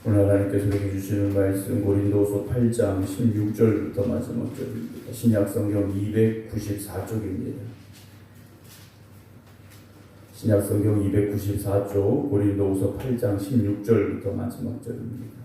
오늘 하나님께서 우리에게 주시는 말씀 고린도서 8장 16절부터 마지막 절입니다. 신약성경 294쪽입니다. 신약성경 294쪽 고린도서 8장 16절부터 마지막 절입니다.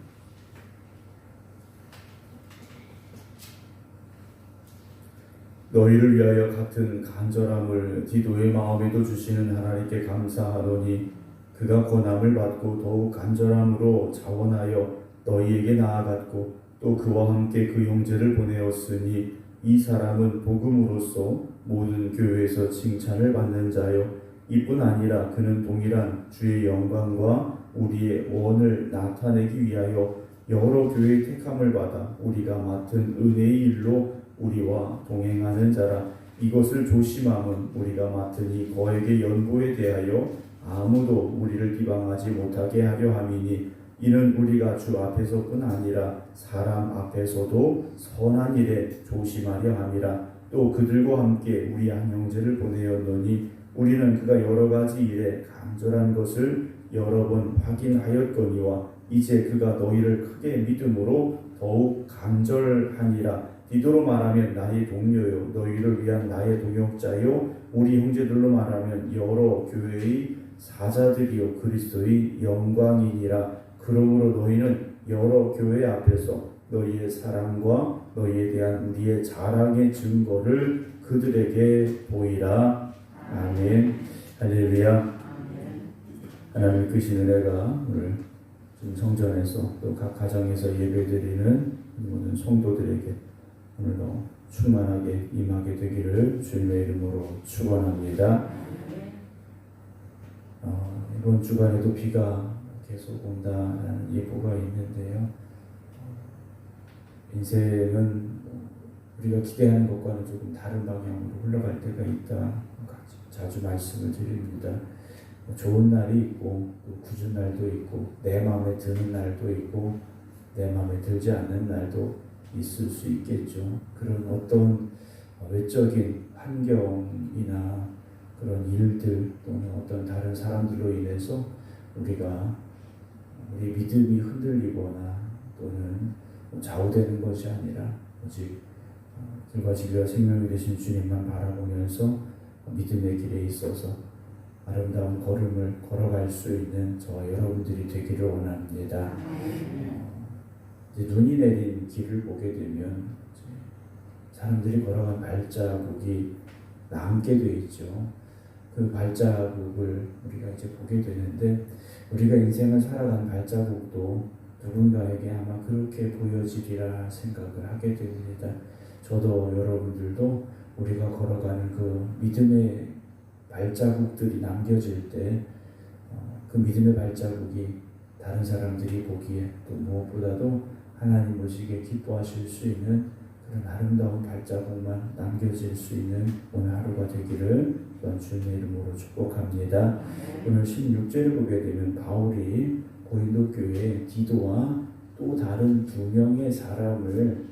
너희를 위하여 같은 간절함을 디도의 마음에도 주시는 하나님께 감사하노니 그가 권함을 받고 더욱 간절함으로 자원하여 너희에게 나아갔고 또 그와 함께 그 형제를 보내었으니 이 사람은 복음으로써 모든 교회에서 칭찬을 받는 자요 이뿐 아니라 그는 동일한 주의 영광과 우리의 원을 나타내기 위하여 여러 교회의 택함을 받아 우리가 맡은 은혜의 일로 우리와 동행하는 자라. 이것을 조심함은 우리가 맡은 이 거액의 연보에 대하여 아무도 우리를 비방하지 못하게 하려 함이니 이는 우리가 주 앞에서뿐 아니라 사람 앞에서도 선한 일에 조심하려 함이라. 또 그들과 함께 우리 한 형제를 보내었노니 우리는 그가 여러 가지 일에 간절한 것을 여러 번 확인하였거니와 이제 그가 너희를 크게 믿음으로 더욱 간절하니라. 디도로 말하면 나의 동료요 너희를 위한 나의 동역자요 우리 형제들로 말하면 여러 교회의 사자들이요 그리스도의 영광이니라. 그러므로 너희는 여러 교회 앞에서 너희의 사랑과 너희에 대한 우리의 자랑의 증거를 그들에게 보이라. 아멘. 할렐루야. 하나님의 크신 은혜가 오늘 성전에서 또 각 가정에서 예배드리는 모든 성도들에게 오늘도 충만하게 임하게 되기를 주님의 이름으로 축원합니다. 이번 주간에도 비가 계속 온다라는 예보가 있는데요. 인생은 우리가 기대하는 것과는 조금 다른 방향으로 흘러갈 때가 있다. 자주 말씀을 드립니다. 좋은 날이 있고 또 굳은 날도 있고 내 마음에 드는 날도 있고 내 마음에 들지 않는 날도 있을 수 있겠죠. 그런 어떤 외적인 환경이나 그런 일들 또는 어떤 다른 사람들로 인해서 우리 믿음이 흔들리거나 또는 좌우되는 것이 아니라 오직 길과 진리와 생명이 되신 주님만 바라보면서 믿음의 길에 있어서 아름다운 걸음을 걸어갈 수 있는 저와 여러분들이 되기를 원합니다. 이제 눈이 내린 길을 보게 되면 사람들이 걸어간 발자국이 남게 돼 있죠. 그 발자국을 우리가 이제 보게 되는데 우리가 인생을 살아가는 발자국도 누군가에게 아마 그렇게 보여지리라 생각을 하게 됩니다. 저도 여러분들도 우리가 걸어가는 그 믿음의 발자국들이 남겨질 때 그 믿음의 발자국이 다른 사람들이 보기에 또 무엇보다도 하나님 보시기에 기뻐하실 수 있는 그런 아름다운 발자국만 남겨질 수 있는 오늘 하루가 되기를 또한 주님의 이름으로 축복합니다. 오늘 16절을 보게 되면 바울이 고린도 교회에 디도와 또 다른 두 명의 사람을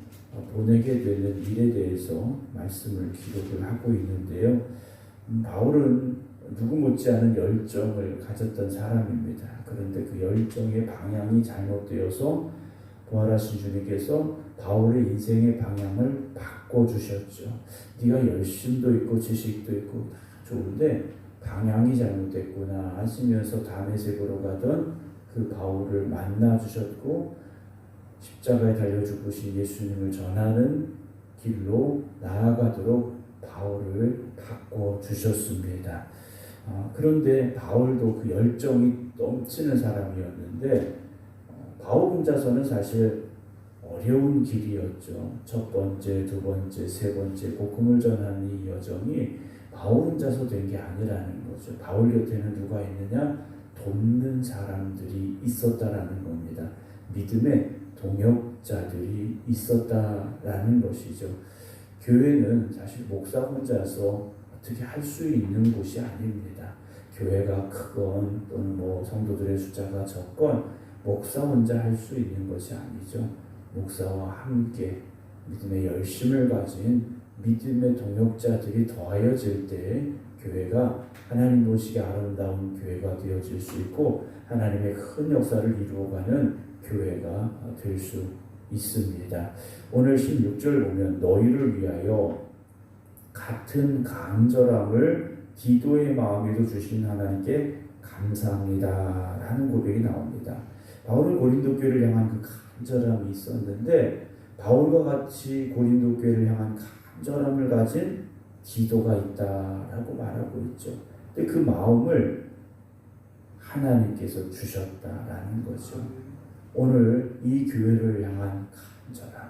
보내게 되는 일에 대해서 말씀을 기록을 하고 있는데요. 바울은 누구 못지않은 열정을 가졌던 사람입니다. 그런데 그 열정의 방향이 잘못되어서 부활하신 주님께서 바울의 인생의 방향을 바꿔주셨죠. 네가 열심도 있고 지식도 있고 다 좋은데 방향이 잘못됐구나 하시면서 다메섹으로 가던 그 바울을 만나주셨고 십자가에 달려 죽으신 예수님을 전하는 길로 나아가도록 바울을 바꿔주셨습니다. 그런데 바울도 그 열정이 넘치는 사람이었는데 바울 혼자서는 사실 어려운 길이었죠. 첫 번째, 두 번째, 세 번째 복음을 전하는 이 여정이 바울 혼자서 된 게 아니라는 거죠. 바울 곁에는 누가 있느냐? 돕는 사람들이 있었다라는 겁니다. 믿음의 동역자들이 있었다라는 것이죠. 교회는 사실 목사 혼자서 어떻게 할 수 있는 곳이 아닙니다. 교회가 크건 또는 성도들의 숫자가 적건 목사 혼자 할 수 있는 것이 아니죠. 목사와 함께 믿음의 열심을 가진 믿음의 동역자들이 더하여질 때 교회가 하나님 보시기에 아름다운 교회가 되어질 수 있고 하나님의 큰 역사를 이루어가는 교회가 될 수 있습니다. 오늘 16절 보면 너희를 위하여 같은 간절함을 디도의 마음에도 주신 하나님께 감사합니다 라는 고백이 나옵니다. 바울은 고린도 교회를 향한 그 간절함이 있었는데 바울과 같이 고린도 교회를 향한 간절함을 가진 디도가 있다라고 말하고 있죠. 근데 그 마음을 하나님께서 주셨다라는 거죠. 오늘 이 교회를 향한 간절함,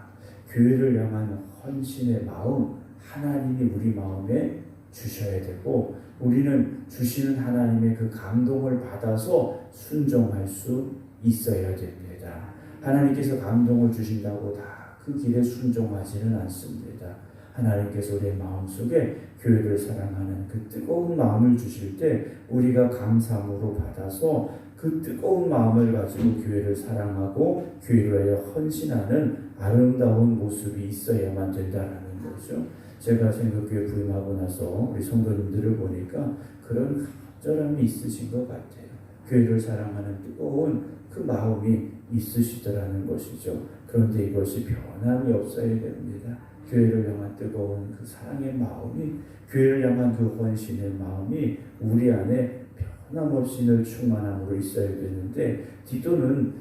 교회를 향한 헌신의 마음, 하나님이 우리 마음에 주셔야 되고 우리는 주시는 하나님의 그 감동을 받아서 순종할 수 있어야 됩니다. 하나님께서 감동을 주신다고 다 그 길에 순종하지는 않습니다. 하나님께서 우리의 마음속에 교회를 사랑하는 그 뜨거운 마음을 주실 때 우리가 감사함으로 받아서 그 뜨거운 마음을 가지고 교회를 사랑하고 교회를 위하여 헌신하는 아름다운 모습이 있어야만 된다는 거죠. 제가 생각교회 부임하고 나서 우리 성도님들을 보니까 그런 간절함이 있으신 것 같아요. 교회를 사랑하는 뜨거운 그 마음이 있으시더라는 것이죠. 그런데 이것이 변함이 없어야 됩니다. 교회를 향한 뜨거운 그 사랑의 마음이, 교회를 향한 그 헌신의 마음이 우리 안에 변함없이 늘 충만함으로 있어야 되는데 디도는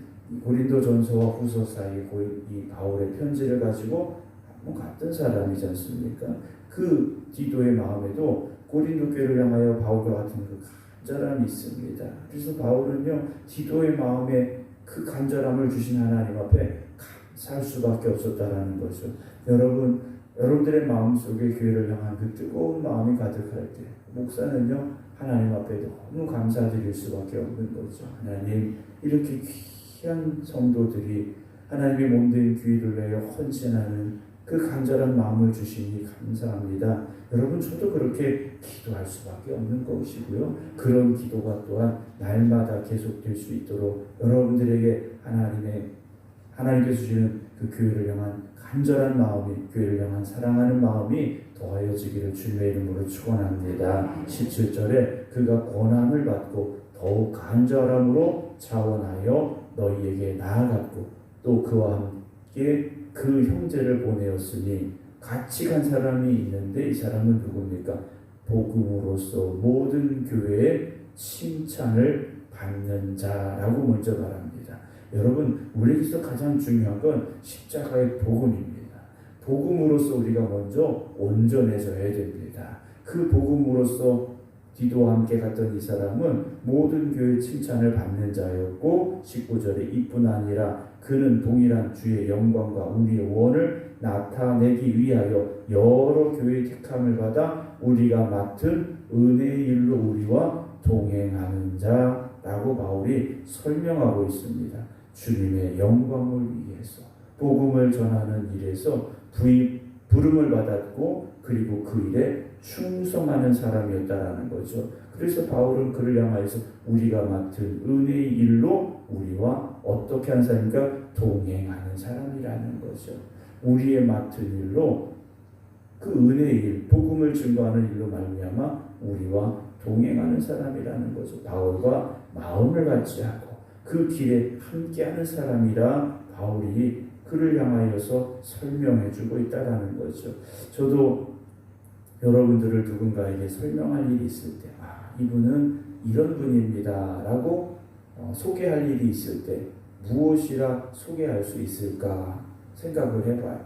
고린도전서와 후서 사이 이 바울의 편지를 가지고 같은 사람이지 않습니까? 그 디도의 마음에도 고린도 교회를 향하여 바울과 같은 그 간절함이 있습니다. 그래서 바울은요 디도의 마음에 그 간절함을 주신 하나님 앞에 감사할 수밖에 없었다라는 거죠. 여러분들의 마음속에 교회를 향한 그 뜨거운 마음이 가득할 때 목사는요 하나님 앞에 너무 감사드릴 수밖에 없는 거죠. 하나님, 이렇게 귀한 성도들이 하나님의 몸된 교회를 위하여 헌신하는 그 간절한 마음을 주시니 감사합니다. 여러분, 저도 그렇게 기도할 수밖에 없는 것이고요. 그런 기도가 또한 날마다 계속될 수 있도록 여러분들에게 하나님께서 주시는 그 교회를 향한 간절한 마음이, 교회를 향한 사랑하는 마음이 더하여지기를 주님의 이름으로 축원합니다. 17절에 그가 권함을 받고 더욱 간절함으로 자원하여 너희에게 나아갔고 또 그와 함께 그 형제를 보내었으니 같이 간 사람이 있는데 이 사람은 누굽니까? 복음으로써 모든 교회의 칭찬을 받는 자라고 먼저 말합니다. 여러분, 우리에게서 가장 중요한 건 십자가의 복음입니다. 복음으로써 우리가 먼저 온전해져야 됩니다. 그 복음으로써 디도와 함께 갔던 이 사람은 모든 교회 칭찬을 받는 자였고 19절에 이뿐 아니라 그는 동일한 주의 영광과 우리의 원을 나타내기 위하여 여러 교회의 택함을 받아 우리가 맡은 은혜의 일로 우리와 동행하는 자라고 바울이 설명하고 있습니다. 주님의 영광을 위해서 복음을 전하는 일에서 부름을 받았고 그리고 그 일에 충성하는 사람이었다라는 거죠. 그래서 바울은 그를 향하여서 우리가 맡은 은혜의 일로 우리와 어떻게 하는 사람입니까? 동행하는 사람이라는 거죠. 우리의 맡은 일로 그 은혜의 일, 복음을 증거하는 일로 말미암아 우리와 동행하는 사람이라는 거죠. 바울과 마음을 같이 하고 그 길에 함께하는 사람이라 바울이 그를 향하여서 설명해주고 있다라는 거죠. 저도 여러분들을 누군가에게 설명할 일이 있을 때, 이분은 이런 분입니다 라고 소개할 일이 있을 때 무엇이라 소개할 수 있을까 생각을 해봐요.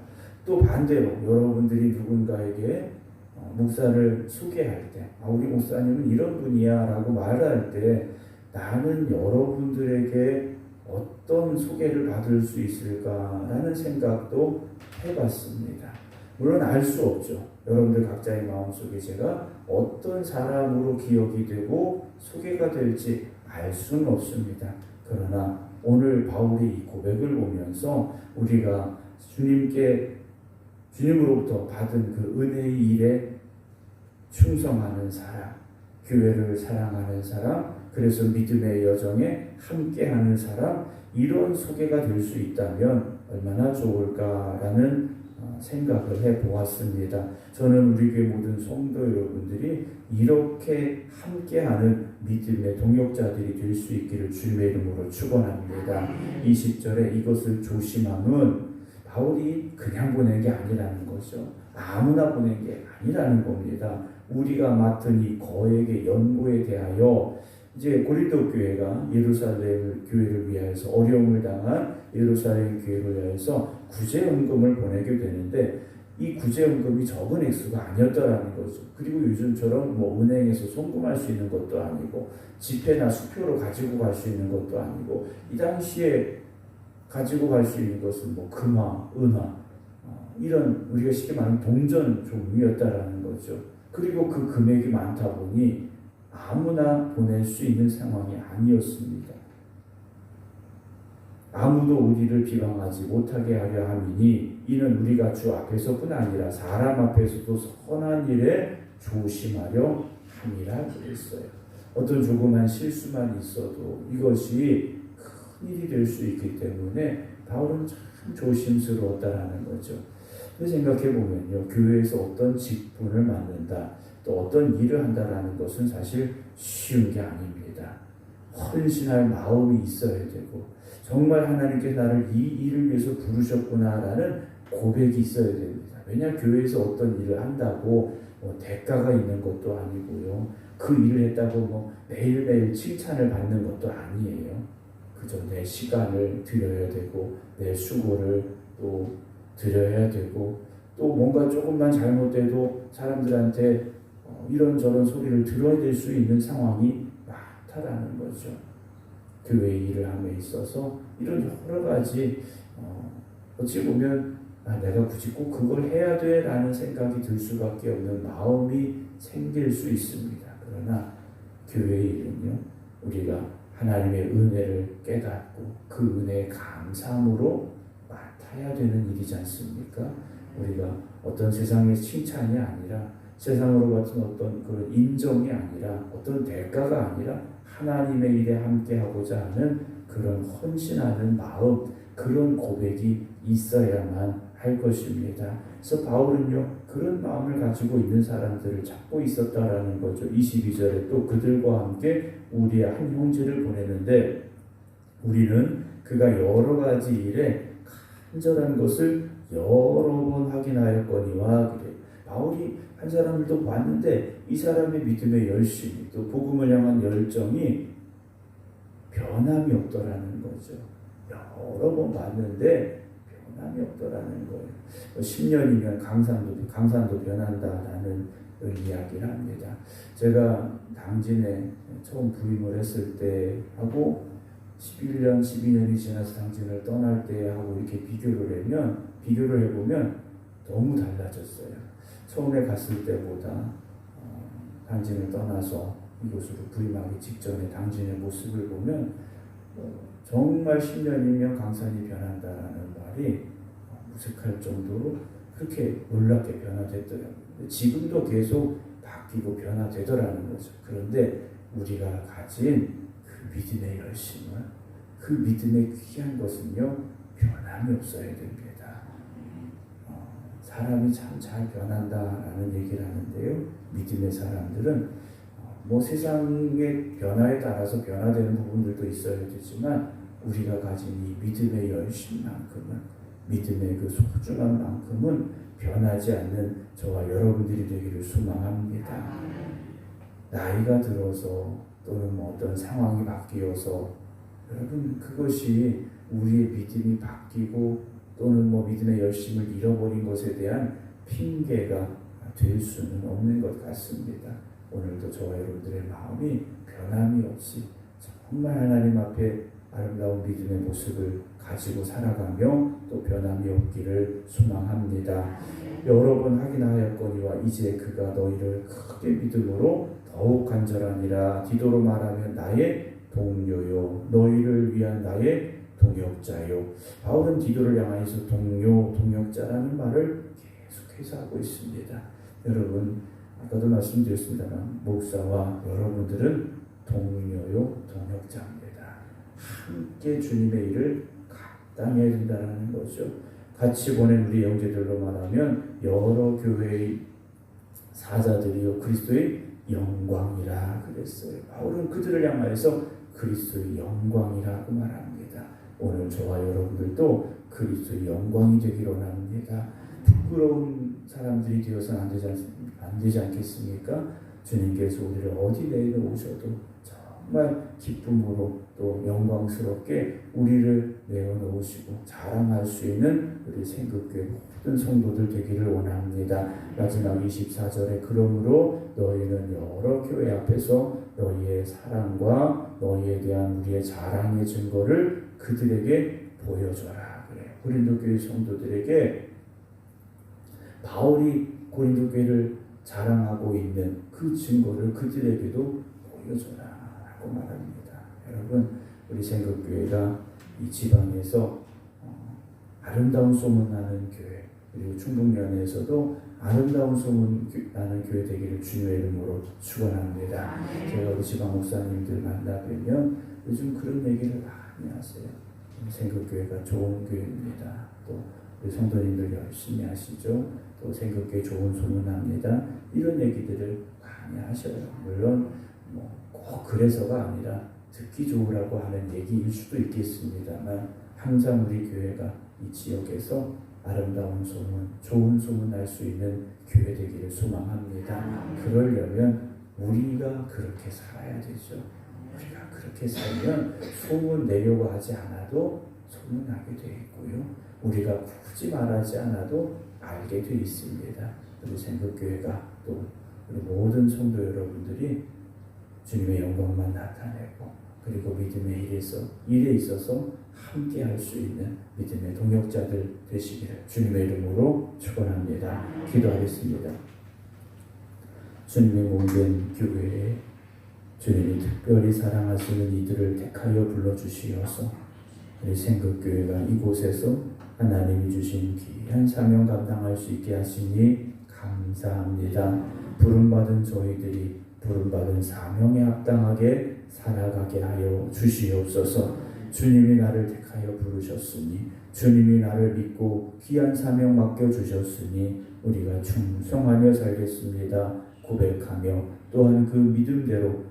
또 반대로 여러분들이 누군가에게 목사를 소개할 때, 우리 목사님은 이런 분이야 라고 말할 때 나는 여러분들에게 어떤 소개를 받을 수 있을까라는 생각도 해봤습니다. 물론 알 수 없죠. 여러분들 각자의 마음속에 제가 어떤 사람으로 기억이 되고 소개가 될지 알 수는 없습니다. 그러나 오늘 바울이 이 고백을 보면서 우리가 주님으로부터 받은 그 은혜의 일에 충성하는 사람, 교회를 사랑하는 사람, 그래서 믿음의 여정에 함께하는 사람, 이런 소개가 될 수 있다면 얼마나 좋을까라는 생각을 해보았습니다. 저는 우리 교회 모든 성도 여러분들이 이렇게 함께하는 믿음의 동역자들이 될 수 있기를 주님의 이름으로 축원합니다. 20절에 이것을 조심함은 바울이 그냥 보낸 게 아니라는 거죠. 아무나 보낸 게 아니라는 겁니다. 우리가 맡은 이 거액의 연고에 대하여 이제 고린도 교회가 예루살렘 교회를 위하여서 어려움을 당한 예루살렘 교회를 위하여서 구제연금을 보내게 되는데 이 구제연금이 적은 액수가 아니었다라는 거죠. 그리고 요즘처럼 뭐 은행에서 송금할 수 있는 것도 아니고 지폐나 수표로 가지고 갈 수 있는 것도 아니고 이 당시에 가지고 갈 수 있는 것은 뭐 금화, 은화 이런 우리가 쉽게 말하면 동전 종류였다라는 거죠. 그리고 그 금액이 많다 보니 아무나 보낼 수 있는 상황이 아니었습니다. 아무도 우리를 비방하지 못하게 하려 함이니 이는 우리가 주 앞에서뿐 아니라 사람 앞에서도 선한 일에 조심하려 함이라 그랬어요. 어떤 조그만 실수만 있어도 이것이 큰 일이 될 수 있기 때문에 바울은 참 조심스러웠다라는 거죠. 생각해 보면요, 교회에서 어떤 직분을 맡는다, 또 어떤 일을 한다라는 것은 사실 쉬운 게 아닙니다. 헌신할 마음이 있어야 되고 정말 하나님께서 나를 이 일을 위해서 부르셨구나라는 고백이 있어야 됩니다. 왜냐 교회에서 어떤 일을 한다고 대가가 있는 것도 아니고요. 그 일을 했다고 매일매일 칭찬을 받는 것도 아니에요. 그저 내 시간을 드려야 되고 내 수고를 또 드려야 되고 또 뭔가 조금만 잘못돼도 사람들한테 이런저런 소리를 들어야 될 수 있는 상황이 많다라는 거죠. 교회 일을 함에 있어서 이런 여러 가지 어찌 보면 내가 굳이 꼭 그걸 해야 돼 라는 생각이 들 수밖에 없는 마음이 생길 수 있습니다. 그러나 교회 일은요, 우리가 하나님의 은혜를 깨닫고 그 은혜에 감사함으로 맡아야 되는 일이지 않습니까? 우리가 어떤 세상의 칭찬이 아니라 세상으로 같은 어떤 그런 인정이 아니라 어떤 대가가 아니라 하나님의 일에 함께하고자 하는 그런 헌신하는 마음, 그런 고백이 있어야만 할 것입니다. 그래서 바울은요, 그런 마음을 가지고 있는 사람들을 찾고 있었다라는 거죠. 22절에 또 그들과 함께 우리의 한 형제를 보내는데 우리는 그가 여러 가지 일에 간절한 것을 여러 번 확인하였거니와 그래. 바울이 한 사람을 또 봤는데 이 사람의 믿음의 열심이 또 복음을 향한 열정이 변함이 없더라는 거죠. 여러 번 봤는데 변함이 없더라는 거예요. 10년이면 강산도 변한다라는 이야기를 합니다. 제가 당진에 처음 부임을 했을 때 하고 11년, 12년이 지나서 당진을 떠날 때 하고 이렇게 비교를 해보면 너무 달라졌어요. 처음에 갔을 때보다 당진을 떠나서 이곳으로 부임하기 직전에 당진의 모습을 보면 정말 10년이면 강산이 변한다라는 말이 무색할 정도로 그렇게 놀랍게 변화됐더라고요. 지금도 계속 바뀌고 변화되더라는 거죠. 그런데 우리가 가진 그 믿음의 열심은, 그 믿음의 귀한 것은요, 변함이 없어야 됩니다. 사람이 참 잘 변한다라는 얘기를 하는데요, 믿음의 사람들은 세상의 변화에 따라서 변화되는 부분들도 있어야 되지만 우리가 가진 이 믿음의 열심만큼은, 믿음의 그 소중한 만큼은 변하지 않는 저와 여러분들이 되기를 소망합니다. 나이가 들어서 또는 어떤 상황이 바뀌어서 여러분 그것이 우리의 믿음이 바뀌고 또는 믿음의 열심을 잃어버린 것에 대한 핑계가 될 수는 없는 것 같습니다. 오늘도 저와 여러분들의 마음이 변함이 없이 정말 하나님 앞에 아름다운 믿음의 모습을 가지고 살아가며 또 변함이 없기를 소망합니다. 여러 번 확인하였거니와 이제 그가 너희를 크게 믿음으로 더욱 간절하니라. 디도로 말하면 나의 동료요 너희를 위한 나의 동역자요. 바울은 디도를 향하여서 동역자라는 말을 계속해서 하고 있습니다. 여러분 아까도 말씀드렸습니다만 목사와 여러분들은 동료요 동역자입니다. 함께 주님의 일을 감당해야 된다는 거죠. 같이 보낸 우리 형제들로 말하면 여러 교회의 사자들이요 그리스도의 영광이라 그랬어요. 바울은 그들을 향하여서 그리스도의 영광이라고 말합니다. 오늘 저와 여러분들도 그리스도의 영광이 되기를 원합니다. 부끄러운 사람들이 되어서는 안 되지 않겠습니까? 주님께서 우리를 어디 내려오셔도 정말 기쁨으로 또 영광스럽게 우리를 내어놓으시고 자랑할 수 있는 우리 생극교회 모든 성도들 되기를 원합니다. 마지막 24절에 그러므로 너희는 여러 교회 앞에서 너희의 사랑과 너희에 대한 우리의 자랑의 증거를 그들에게 보여줘라. 그래요. 고린도 교회 성도들에게 바울이 고린도 교회를 자랑하고 있는 그 증거를 그들에게도 보여줘라 라고 말합니다. 여러분, 우리 생극교회가 이 지방에서 아름다운 소문나는 교회, 그리고 충북면에서도 아름다운 소문나는 교회 되기를 주님의 이름으로 축원합니다. 제가 우리 지방 목사님들 만나뵈면 요즘 그런 얘기를 많이 하세요. 생극교회가 좋은 교회입니다. 또 우리 성도님들 열심히 하시죠. 또 생극교회 좋은 소문납니다. 이런 얘기들을 많이 하셔요. 물론 꼭 그래서가 아니라 듣기 좋으라고 하는 얘기일 수도 있겠습니다만 항상 우리 교회가 이 지역에서 아름다운 소문, 좋은 소문 날 수 있는 교회 되기를 소망합니다. 그러려면 우리가 그렇게 살아야 되죠. 우리가 그렇게 살면 소문 내려고 하지 않아도 소문나게 되어 있고요. 우리가 굳이 말하지 않아도 알게 되어 있습니다. 우리 생극교회가 또 우리 모든 성도 여러분들이 주님의 영광만 나타내고 그리고 믿음의 일에 있어서 함께 할 수 있는 믿음의 동역자들 되시기를 주님의 이름으로 축원합니다. 기도하겠습니다. 주님의 몸된 교회에 주님이 특별히 사랑하시는 이들을 택하여 불러주시어서 우리 생극교회가 이곳에서 하나님이 주신 귀한 사명 감당할 수 있게 하시니 감사합니다. 부름받은 저희들이 부름받은 사명에 합당하게 살아가게 하여 주시옵소서. 주님이 나를 택하여 부르셨으니 주님이 나를 믿고 귀한 사명 맡겨주셨으니 우리가 충성하며 살겠습니다. 고백하며 또한 그 믿음대로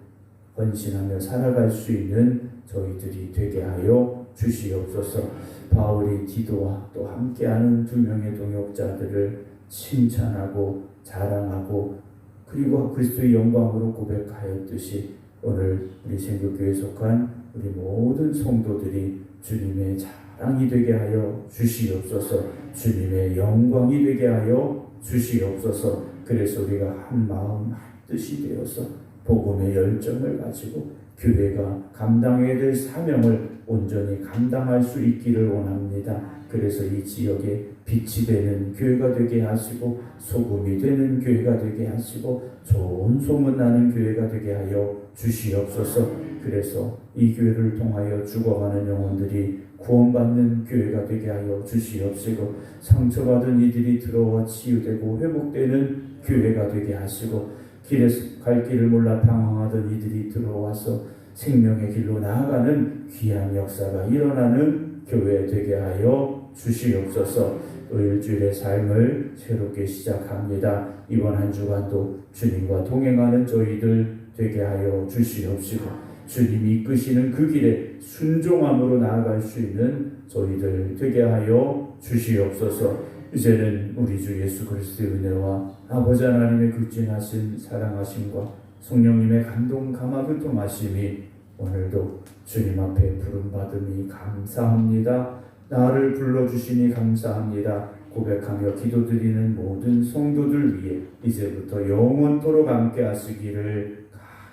헌신하며 살아갈 수 있는 저희들이 되게 하여 주시옵소서. 바울이 디도와 또 함께하는 두 명의 동역자들을 칭찬하고 자랑하고 그리고 그리스도의 영광으로 고백하였듯이 오늘 우리 생극교회에 속한 우리 모든 성도들이 주님의 자랑이 되게 하여 주시옵소서. 주님의 영광이 되게 하여 주시옵소서. 그래서 우리가 한 마음 한 뜻이 되어서 복음의 열정을 가지고 교회가 감당해야 될 사명을 온전히 감당할 수 있기를 원합니다. 그래서 이 지역에 빛이 되는 교회가 되게 하시고 소금이 되는 교회가 되게 하시고 좋은 소문나는 교회가 되게 하여 주시옵소서. 그래서 이 교회를 통하여 죽어가는 영혼들이 구원받는 교회가 되게 하여 주시옵시고 상처받은 이들이 들어와 치유되고 회복되는 교회가 되게 하시고 길에서 갈 길을 몰라 방황하던 이들이 들어와서 생명의 길로 나아가는 귀한 역사가 일어나는 교회 되게 하여 주시옵소서. 또 일주일의 삶을 새롭게 시작합니다. 이번 한 주간도 주님과 동행하는 저희들 되게 하여 주시옵시고 주님이 이끄시는 그 길에 순종함으로 나아갈 수 있는 저희들 되게 하여 주시옵소서. 이제는 우리 주 예수 그리스도의 은혜와 아버지 하나님의 극진하신 사랑하심과 성령님의 감동 감화교통하심이 오늘도 주님 앞에 부름받음이 감사합니다. 나를 불러주시니 감사합니다. 고백하며 기도드리는 모든 성도들 위해 이제부터 영원토록 함께 하시기를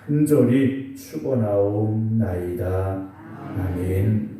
간절히 축원하옵나이다. 아멘.